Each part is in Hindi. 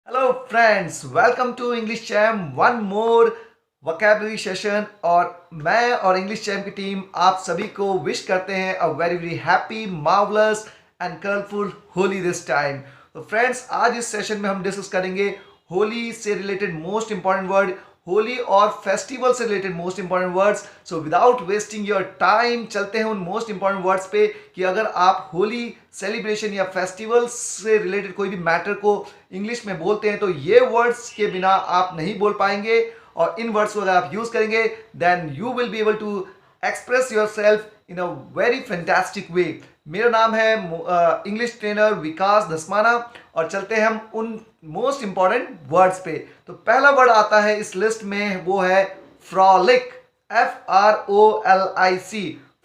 Hello friends, welcome to English champ one more vocabulary session. और मैं और इंग्लिश चैम की टीम आप सभी को विश करते हैं a very very happy marvellous and colourful Holi this time. तो फ्रेंड्स, आज इस सेशन में हम डिस्कस करेंगे होली से related most important word, Holi और फेस्टिवल से related most important words. So without wasting your time चलते हैं उन मोस्ट इंपॉर्टेंट वर्ड्स पे कि अगर आप होली सेलिब्रेशन या फेस्टिवल से रिलेटेड कोई भी मैटर को इंग्लिश में बोलते हैं तो ये वर्ड्स के बिना आप नहीं बोल पाएंगे। और इन वर्ड्स को अगर आप यूज करेंगे then you will be able to express yourself in a very fantastic way. मेरा नाम है इंग्लिश ट्रेनर विकास धस्माना और चलते हैं हम उन मोस्ट इंपॉर्टेंट वर्ड्स पे। तो पहला वर्ड आता है इस लिस्ट में, वो है फ्रॉलिक। FROLIC।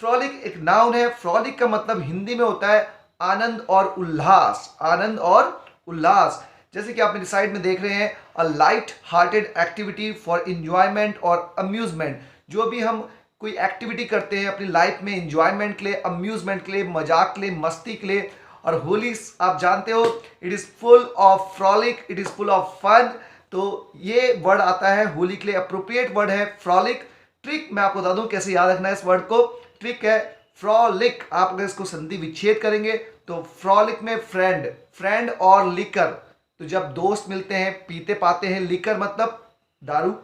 फ्रॉलिक एक नाउन है। फ्रॉलिक का मतलब हिंदी में होता है आनंद और उल्लास। आनंद और उल्लास, जैसे कि आप मेरी साइड में देख रहे हैं, a light hearted activity for enjoyment और अम्यूजमेंट। जो भी हम कोई एक्टिविटी करते हैं अपनी लाइफ में इंजॉयमेंट के लिए, अम्यूजमेंट के लिए, मजाक के लिए, मस्ती के लिए। और होली आप जानते हो it is full of frolic, it is full of fun. तो ये वर्ड आता है होली के लिए, अप्रोप्रिएट वर्ड है फ्रॉलिक। ट्रिक मैं आपको बता दूं कैसे याद रखना है इस वर्ड को। ट्रिक है फ्रॉलिक। आप अगर इसको संधि विच्छेद करेंगे तो फ्रॉलिक में फ्रेंड, फ्रेंड और लिकर। तो जब दोस्त मिलते हैं पीते पाते हैं, लिकर मतलब दारू,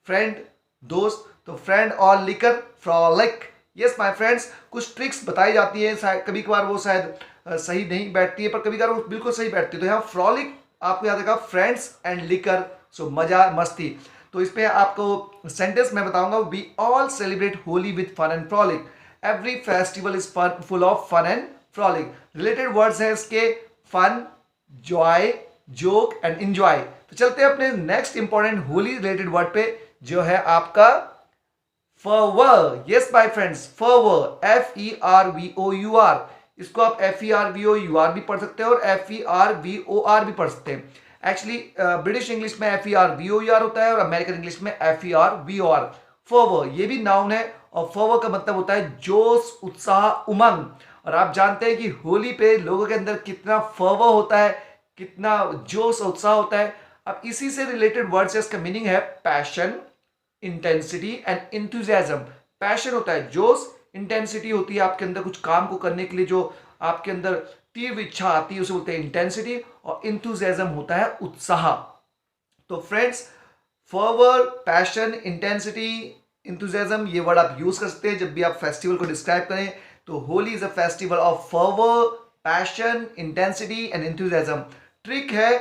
फ्रेंड दोस्त, तो फ्रेंड और liquor frolic. Yes my friends, कुछ ट्रिक्स बताई जाती है, कभी कभार वो शायद सही नहीं बैठती है पर कभी कभार वो बिल्कुल सही बैठती है। तो यहाँ फ्रॉलिक आपको याद रखा, फ्रेंड्स एंड लिकर, सो मजा मस्ती। तो इस पे आपको सेंटेंस मैं बताऊंगा, we all celebrate Holi with fun and frolic. Every festival is full of fun and frolic. Related words है इसके fun, joy, joke and enjoy. तो चलते हैं अपने next important Holi related word पे, जो है आपका fervour. Yes my friends, fervour, FERVOUR। इसको आप FERVOUR भी पढ़ सकते हैं और FERVOR भी पढ़ सकते हैं। एक्चुअली ब्रिटिश इंग्लिश में FERVOUR होता है और अमेरिकन इंग्लिश में FERVOR। फर्वर ये भी नाउन है और फर्वर का मतलब होता है जोश, उत्साह, उमंग। और आप जानते हैं कि होली पे लोगों के अंदर कितना फर्वर होता है, कितना जोश और उत्साह होता है। अब इसी से रिलेटेड वर्ड से इसका मीनिंग है passion, intensity and enthusiasm. Passion होता है जोश, इंटेंसिटी होती है आपके अंदर कुछ काम को करने के लिए जो आपके अंदर तीव्र इच्छा आती है, उसे बोलते हैं इंटेंसिटी। और इंथुजियाज्म होता है उत्साह। तो friends, fervour, passion, intensity, enthusiasm, ये वर्ड आप यूज कर सकते हैं जब भी आप फेस्टिवल को डिस्क्राइब करें। तो Holi is a festival of fervour, passion, intensity and enthusiasm. Trick है,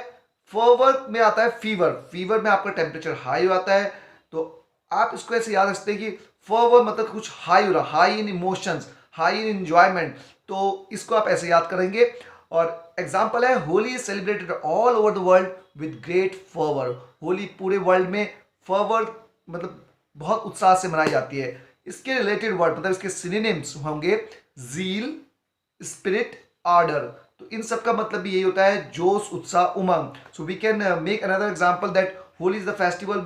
फर्वर में आता है फीवर। फीवर में आपका टेम्परेचर हाई आता है। तो आप इसको ऐसे याद रखते हैं कि फर्वर मतलब कुछ हाई हो रहा, high in emotions, high in enjoyment. तो इसको आप ऐसे याद करेंगे। और एग्जांपल है, Holi is celebrated all over the world with great fervour. Holi पूरे वर्ल्ड में फर्वर मतलब बहुत उत्साह से मनाई जाती है। इसके रिलेटेड वर्ड मतलब इसके सिनोनिम्स होंगे जील, स्पिरिट, आर्डर। तो इन सब का मतलब भी यही होता है जोश, उत्साह, उमंग। So we can make another example that Holi is the festival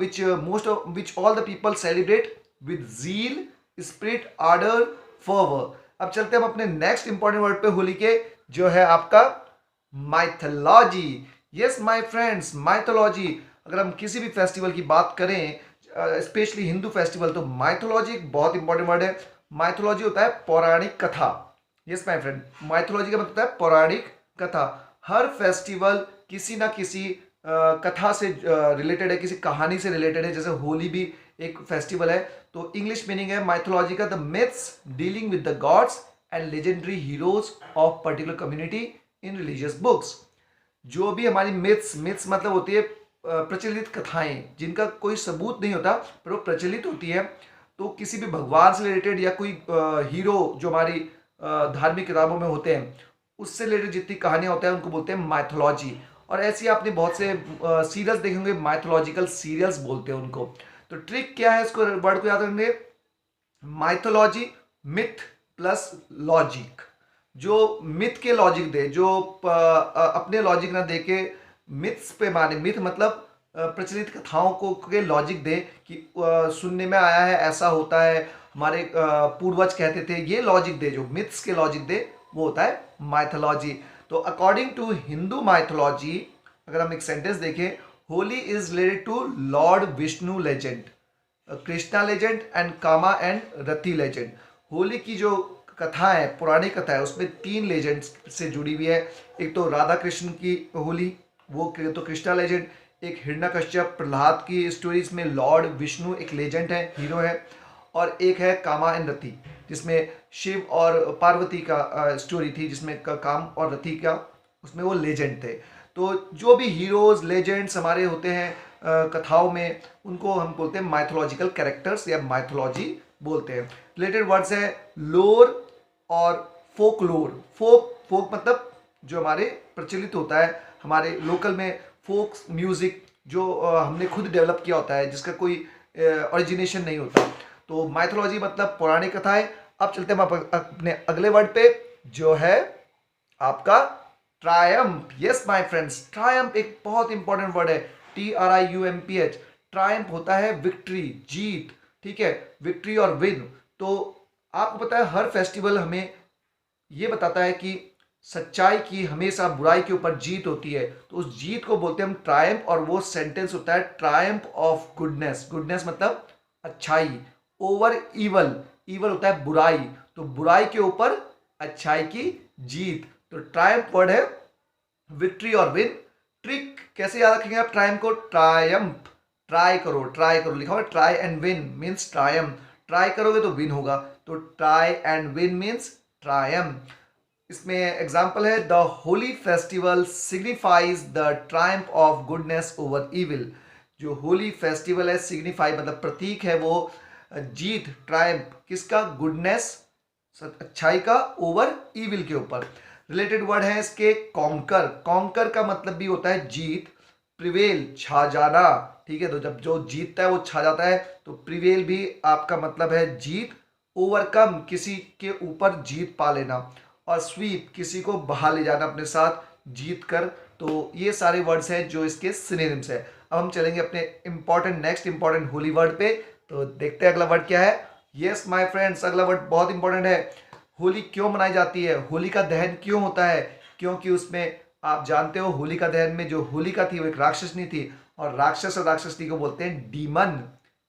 which all the people celebrate with zeal, spirit, ardor, fervor। अब चलते हैं हम अपने नेक्स्ट इंपॉर्टेंट वर्ड पे होली के, जो है आपका mythology. Yes my friends, mythology. अगर हम किसी भी फेस्टिवल की बात करें, स्पेशली हिंदू फेस्टिवल, तो माइथोलॉजी एक बहुत इंपॉर्टेंट वर्ड है। माइथोलॉजी होता है पौराणिक कथा। यस माय फ्रेंड, माइथोलॉजी का मतलब होता है पौराणिक कथा। हर फेस्टिवल किसी ना किसी कथा से रिलेटेड है, किसी कहानी से रिलेटेड है। जैसे होली भी एक फेस्टिवल है। तो इंग्लिश मीनिंग है माइथोलॉजी का, the myths dealing with the gods and legendary heroes of particular community in religious books. जो भी हमारी मिथ्स, मिथ्स मतलब होती है प्रचलित कथाएं जिनका कोई सबूत नहीं होता पर वो प्रचलित होती है। तो किसी भी भगवान से रिलेटेड या कोई हीरो जो हमारी धार्मिक किताबों में होते हैं, उससे रिलेटेड जितनी कहानियां होती हैं उनको बोलते हैं माइथोलॉजी। और ऐसी आपने बहुत से सीरियल्स देखे होंगे, माइथोलॉजिकल सीरियल्स बोलते हैं उनको। तो ट्रिक क्या है, इसको वर्ड को याद रखेंगे, माइथोलॉजी, मिथ प्लस लॉजिक। जो मिथ के लॉजिक दे, जो अपने लॉजिक ना दे के मिथ्स पे माने, मिथ मतलब प्रचलित कथाओं को के लॉजिक दे कि सुनने में आया है, ऐसा होता है, हमारे पूर्वज कहते थे, ये लॉजिक दे, जो मिथ्स के लॉजिक दे वो होता है माइथोलॉजी। तो अकॉर्डिंग टू हिंदू माइथोलॉजी, अगर हम एक सेंटेंस देखें, Holi is related to lord Vishnu legend, Krishna legend and Kama and Rati legend. Holi की जो कथा है, पुरानी कथा है, उसमें 3 लेजेंड्स से जुड़ी हुई है। एक तो राधा कृष्ण की होली, वो तो कृष्णा लेजेंड। एक हिरण्यकश्यप प्रहलाद की स्टोरीज में लॉर्ड विष्णु एक लेजेंड है, हीरो है। और एक है कामा एंड रति, जिसमें शिव और पार्वती का स्टोरी थी, जिसमें काम और रति का, उसमें वो लेजेंड थे। तो जो भी हीरोज लेजेंड्स हमारे होते हैं कथाओं में, उनको हम बोलते हैं माइथोलॉजिकल कैरेक्टर्स या माइथोलॉजी बोलते हैं। रिलेटेड वर्ड्स है लोर और फोकलोर। फोक मतलब जो हमारे प्रचलित होता है, हमारे लोकल में फोक म्यूजिक जो हमने खुद डेवलप किया होता है, जिसका कोई ओरिजिनेशन नहीं होता। तो माइथोलॉजी मतलब पुरानी कथाएं। अब चलते हैं अपने अगले वर्ड पे, जो है आपका Triumph. Yes my friends, Triumph एक बहुत इंपॉर्टेंट वर्ड है, TRIUMPH। ट्रायम्फ होता है विक्ट्री, जीत, ठीक है, विक्ट्री और विन। तो आपको पता है हर फेस्टिवल हमें ये बताता है कि सच्चाई की हमेशा बुराई के ऊपर जीत होती है, तो उस जीत को बोलते हैं हम ट्रायम्फ। और वो सेंटेंस होता है ट्रायम्फ ऑफ गुडनेस। गुडनेस मतलब अच्छाई, ओवर ईवल, ईवल होता है बुराई, तो बुराई के ऊपर अच्छाई की जीत। तो ट्रायम्फ वर्ड है विक्ट्री और विन। ट्रिक कैसे याद रखेंगे आप ट्रायम्फ को? ट्रायम्फ, ट्राई करो, ट्राई करो लिखा हुआ, try and win means Triumph. Try करोगे तो विन होगा, तो try and win means Triumph. इसमें एग्जाम्पल है, the Holi festival signifies the Triumph of goodness over evil. जो होली फेस्टिवल है, सिग्निफाई मतलब प्रतीक है, वो जीत, ट्रायम्फ किसका? गुडनेस, अच्छाई का, ओवर इविल के ऊपर। रिलेटेड वर्ड है इसके कॉन्कर। कॉन्कर का मतलब भी होता है जीत, प्रिवेल छा जाना, ठीक है। तो जब जो जीतता है वो छा जाता है, तो प्रिवेल भी आपका मतलब है जीत, ओवरकम किसी के ऊपर जीत पा लेना, और स्वीप किसी को बहा ले जाना अपने साथ जीत कर। तो ये सारे वर्ड्स हैं जो इसके सिनोनिम्स है। अब हम चलेंगे अपने नेक्स्ट इंपॉर्टेंट होली वर्ड पे। तो देखते हैं अगला वर्ड क्या है। यस माय फ्रेंड्स, अगला वर्ड बहुत इंपॉर्टेंट है। होली क्यों मनाई जाती है? होली का दहन क्यों होता है? क्योंकि उसमें आप जानते हो होली का दहन में जो होलिका थी वो एक राक्षसनी थी, और राक्षस और राक्षसनी को बोलते हैं डीमन।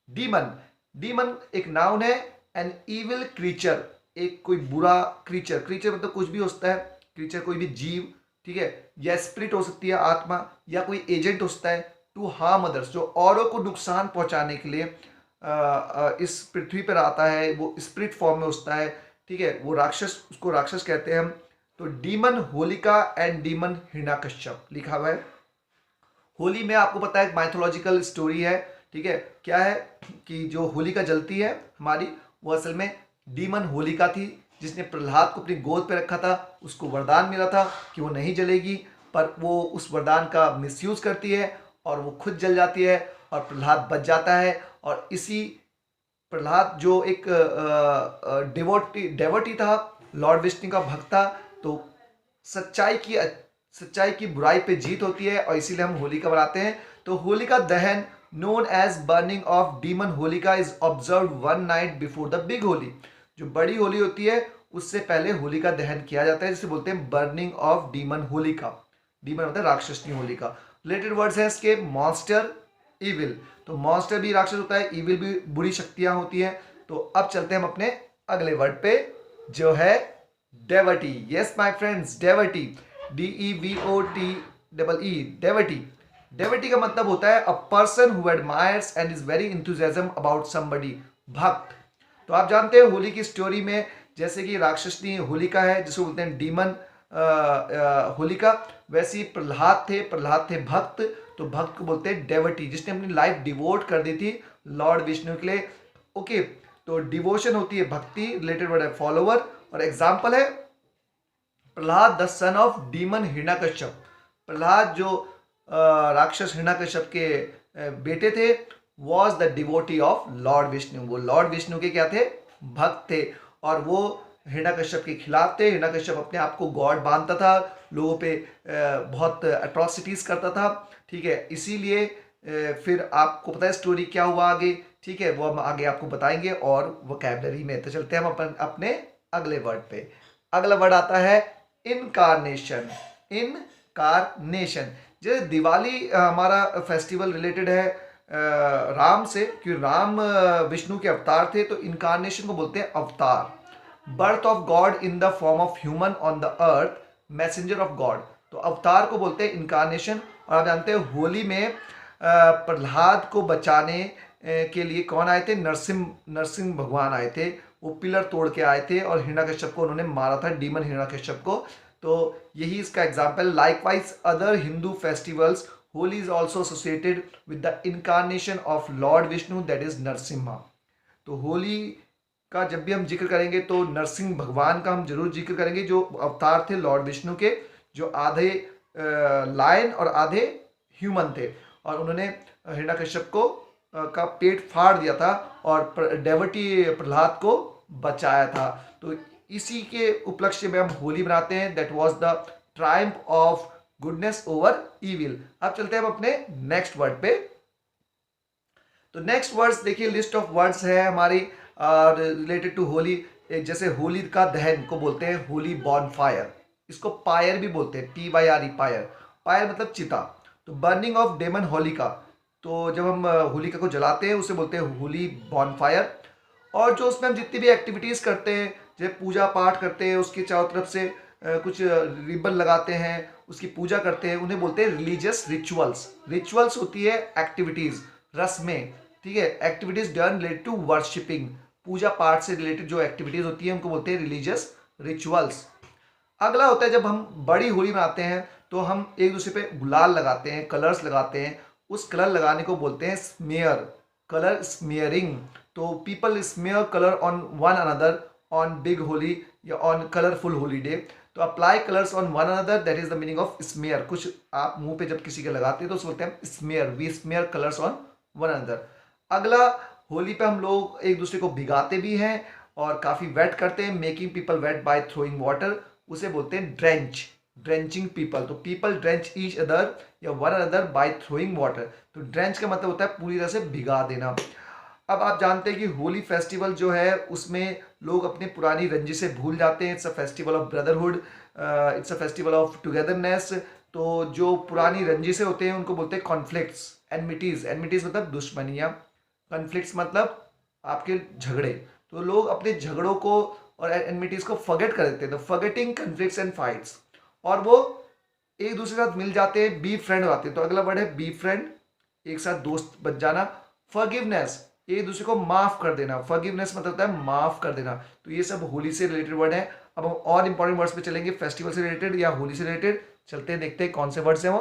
डीमन, डीमन एक नाउन है, एन इविल क्रीचर, एक कोई बुरा क्रीचर। क्रीचर मतलब कुछ भी हो सकता है, क्रीचर कोई भी जीव, ठीक है, या स्पिरिट हो सकती है, आत्मा, या कोई एजेंट हो सकता है, टू हार्म अदर्स, जो औरों को नुकसान पहुंचाने के लिए इस पृथ्वी पर आता है, वो स्पिरिट फॉर्म में होता है, ठीक है, वो राक्षस, उसको राक्षस कहते हैं हम। तो demon Holika and demon Hiranyakashyap लिखा हुआ है। होली में आपको पता है माइथोलॉजिकल स्टोरी है, ठीक है। क्या है कि जो होलिका जलती है हमारी, वो असल में डीमन होलिका थी, जिसने प्रहलाद को अपनी गोद पे रखा था। उसको वरदान मिला था कि वो नहीं जलेगी, पर वो उस वरदान का मिसयूज करती है और वो खुद जल जाती है, और प्रहलाद बच जाता है। और इसी प्रहलाद जो एक डेवोटी था, लॉर्ड विष्णु का भक्त था, तो सच्चाई की बुराई पे जीत होती है, और इसीलिए हम होलिका मनाते हैं। तो Holika Dahan known as burning of demon Holika is observe one night before the big Holi. जो बड़ी होली होती है उससे पहले होलिका दहन किया जाता है, जिसे बोलते हैं burning of demon Holika. Demon होता है राक्षसनी होलिका। रिलेटेड वर्ड्स हैं इसके मॉन्स्टर, इविल। तो मॉन्स्टर भी राक्षस होता है, इविल भी बुरी शक्तियां होती हैं। तो अब चलते हैं हम अपने अगले वर्ड पे, जो है डेवटी। Yes my friends, डेवटी, DEVOTEE, डेवटी। डेवटी का मतलब होता है a person who admires and is very enthusiasm about somebody, भक्त। तो आप जानते हैं होली की स्टोरी में, जैसे कि राक्षसनी होलिका है जिसको बोलते हैं डीमन होलिका, वैसे ही प्रहलाद थे भक्त, तो भक्त को बोलते हैं डेवटी, जिसने अपनी लाइफ डिवोट कर दी थी लॉर्ड विष्णु के लिए। ओके, तो डिवोशन होती है भक्ति। रिलेटेड वर्ड है फॉलोवर, और एग्जाम्पल है Prahlad the son of demon Hiranyakashyap. Prahlad जो राक्षस हिरण्यकश्यप के बेटे थे, was the devotee of Lord Vishnu. वो लॉर्ड विष्णु के क्या थे? भक्त थे, और वो हिरण्यकश्यप के खिलाफ थे। हिरण्यकश्यप अपने आप को गॉड मानता था, लोगों पे बहुत अट्रॉसिटीज करता था, ठीक है। इसीलिए फिर आपको पता है स्टोरी क्या हुआ आगे, ठीक है, वो हम आगे आपको बताएंगे और वोकैबुलरी में। तो चलते हैं हम अपने अगले वर्ड पे। अगला वर्ड आता है इनकारनेशन। इनकारनेशन, जैसे दिवाली हमारा फेस्टिवल रिलेटेड है राम से, क्योंकि राम विष्णु के अवतार थे, तो इनकारनेशन को बोलते हैं अवतार। Birth of God in the form of human on the earth, messenger of God, तो अवतार को बोलते हैं इनकारनेशन। और आप जानते हैं होली में प्रहलाद को बचाने के लिए कौन आए थे? नरसिंह भगवान आए थे। वो पिलर तोड़ के आए थे और हिरण्यकश्यप को उन्होंने मारा था, डीमन हिरण्यकश्यप को। तो यही इसका example. Likewise other Hindu festivals, Holi is also associated with the incarnation of Lord Vishnu, that is Narasimha. तो होली का जब भी हम जिक्र करेंगे तो नरसिंह भगवान का हम जरूर जिक्र करेंगे, जो अवतार थे लॉर्ड विष्णु के, जो आधे लायन और आधे ह्यूमन थे, और उन्होंने हिरण्यकश्यप को का पेट फाड़ दिया था और डेवटी प्रहलाद को बचाया था। तो इसी के उपलक्ष्य में हम होली मनाते हैं। That was the Triumph of goodness over evil. अब चलते हैं हम अपने नेक्स्ट वर्ड पे। तो नेक्स्ट वर्ड्स देखिए, लिस्ट ऑफ वर्ड्स है हमारी रिलेटेड टू होली। जैसे होली का दहन को बोलते हैं होली बॉनफायर, इसको पायर भी बोलते हैं, TYRE पायर। पायर मतलब चिता। तो बर्निंग ऑफ डेमन होलिका, तो जब हम होलिका को जलाते हैं उसे बोलते हैं होली बॉनफायर। और जो उसमें हम जितनी भी एक्टिविटीज़ करते हैं, जैसे पूजा पाठ करते हैं, उसके चारों तरफ से कुछ रिबन लगाते हैं, उसकी पूजा करते हैं, उन्हें बोलते हैं रिलीजियस रिचुअल्स। रिचुअल्स होती है एक्टिविटीज़, रस्में, ठीक है, activities done related to worshipping, पूजा पाठ से रिलेटेड जो एक्टिविटीज़ होती है उनको बोलते हैं रिलीजियस रिचुअल्स। अगला होता है जब हम बड़ी होली मनाते हैं तो हम एक दूसरे पे गुलाल लगाते हैं, कलर्स लगाते हैं। उस कलर लगाने को बोलते हैं स्मेयर, कलर स्मेयरिंग। तो people smear colour on one another on big Holi या ऑन कलरफुल होली डे। तो apply colours on one another, that is the meaning of smear. कुछ आप मुंह पे जब किसी के लगाते हैं तो उसको बोलते हैं smear, we smear colours on one another. अगला, होली पे हम लोग एक दूसरे को भिगाते भी हैं और काफ़ी वेट करते हैं, making people weight by throwing water, उसे बोलते हैं ड्रेंच, ड्रेंचिंग पीपल। तो पीपल ड्रेंच ईच अदर या one other by throwing water. तो ड्रेंच का मतलब होता है पूरी तरह से भिगा देना। अब आप जानते हैं कि होली फेस्टिवल जो है उसमें लोग अपनी पुरानी रंजिशें भूल जाते हैं। It's a festival of brotherhood, it's a festival of togetherness. तो जो पुरानी रंजिशें होते हैं उनको बोलते हैं कॉन्फ्लिक्ट्स, एनमिटीज। एनमिटीज मतलब दुश्मनियाँ, कॉन्फ्लिक्ट्स मतलब आपके झगड़े। तो लोग अपने झगड़ों को और एनमिटीज को फॉरगेट कर देते हैं, तो फॉरगेटिंग कॉन्फ्लिक्ट्स एंड फाइट्स, और वो एक दूसरे के साथ मिल जाते हैं, बी फ्रेंड हो जाते हैं। तो अगला वर्ड है बी फ्रेंड, एक साथ दोस्त बन जाना। फॉरगिवनेस, एक दूसरे को माफ कर देना, फॉरगिवनेस मतलब होता है माफ कर देना। तो ये सब होली से रिलेटेड वर्ड है। अब हम और इंपॉर्टेंट वर्ड्स पे चलेंगे, फेस्टिवल से रिलेटेड या होली से रिलेटेड। चलते हैं, देखते हैं कौन से वर्ड्स हैं वो।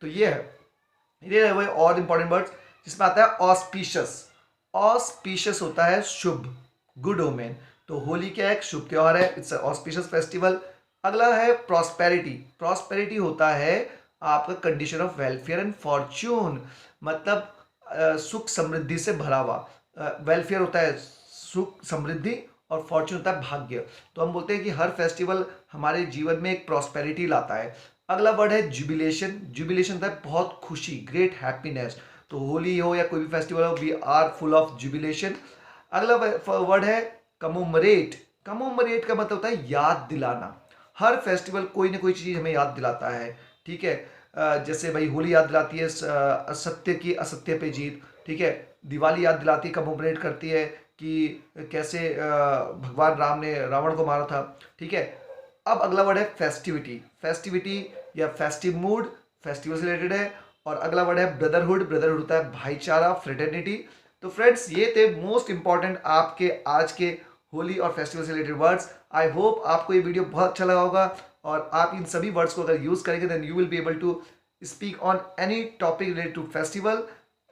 तो ये है वो और इंपॉर्टेंट वर्ड्स, जिसमें आता है ऑस्पिशियस। ऑस्पिशियस होता है शुभ, गुड ओमेन। तो होली क्या है? एक शुभ त्योहार है, इट्स ऑस्पिशियस फेस्टिवल। अगला है प्रॉस्पेरिटी। प्रॉस्पेरिटी होता है आपका condition of welfare and Fortune, मतलब सुख समृद्धि से भरा हुआ। वेलफेयर होता है सुख समृद्धि और फॉर्च्यून होता है भाग्य। तो हम बोलते हैं कि हर फेस्टिवल हमारे जीवन में एक प्रॉस्पेरिटी लाता है। अगला वर्ड है जुबिलेशन। जुबिलेशन होता है बहुत खुशी, ग्रेट हैप्पीनेस। तो होली हो या कोई भी फेस्टिवल हो, we are full of jubilation. अगला वर्ड है कमोमरेट। कमोमरेट का मतलब होता है याद दिलाना। हर फेस्टिवल कोई ना कोई चीज़ हमें याद दिलाता है, ठीक है। जैसे भाई होली याद दिलाती है सत्य की असत्य पे जीत, ठीक है। दिवाली याद दिलाती है, कमोमरेट करती है कि कैसे भगवान राम ने रावण को मारा था, ठीक है। अब अगला वर्ड है फेस्टिविटी। फेस्टिविटी या फेस्टिव मूड, फेस्टिवल से रिलेटेड है। और अगला वर्ड है ब्रदरहुड। ब्रदरहुड होता है भाईचारा, फ्रेटर्निटी। तो फ्रेंड्स, ये थे मोस्ट इंपॉर्टेंट आपके आज के होली और फेस्टिवल से रिलेटेड वर्ड्स। आई होप आपको ये वीडियो बहुत अच्छा लगा होगा और आप इन सभी वर्ड्स को अगर यूज करेंगे then you will be able to speak on any topic related to festival.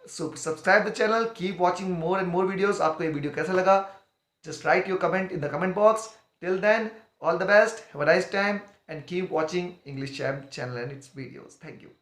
So subscribe the channel, keep watching more and more videos. आपको ये वीडियो कैसा लगा? Just write your comment in the comment box. Till then, all the best, have a nice time and keep watching English Champ channel and its videos. Thank you.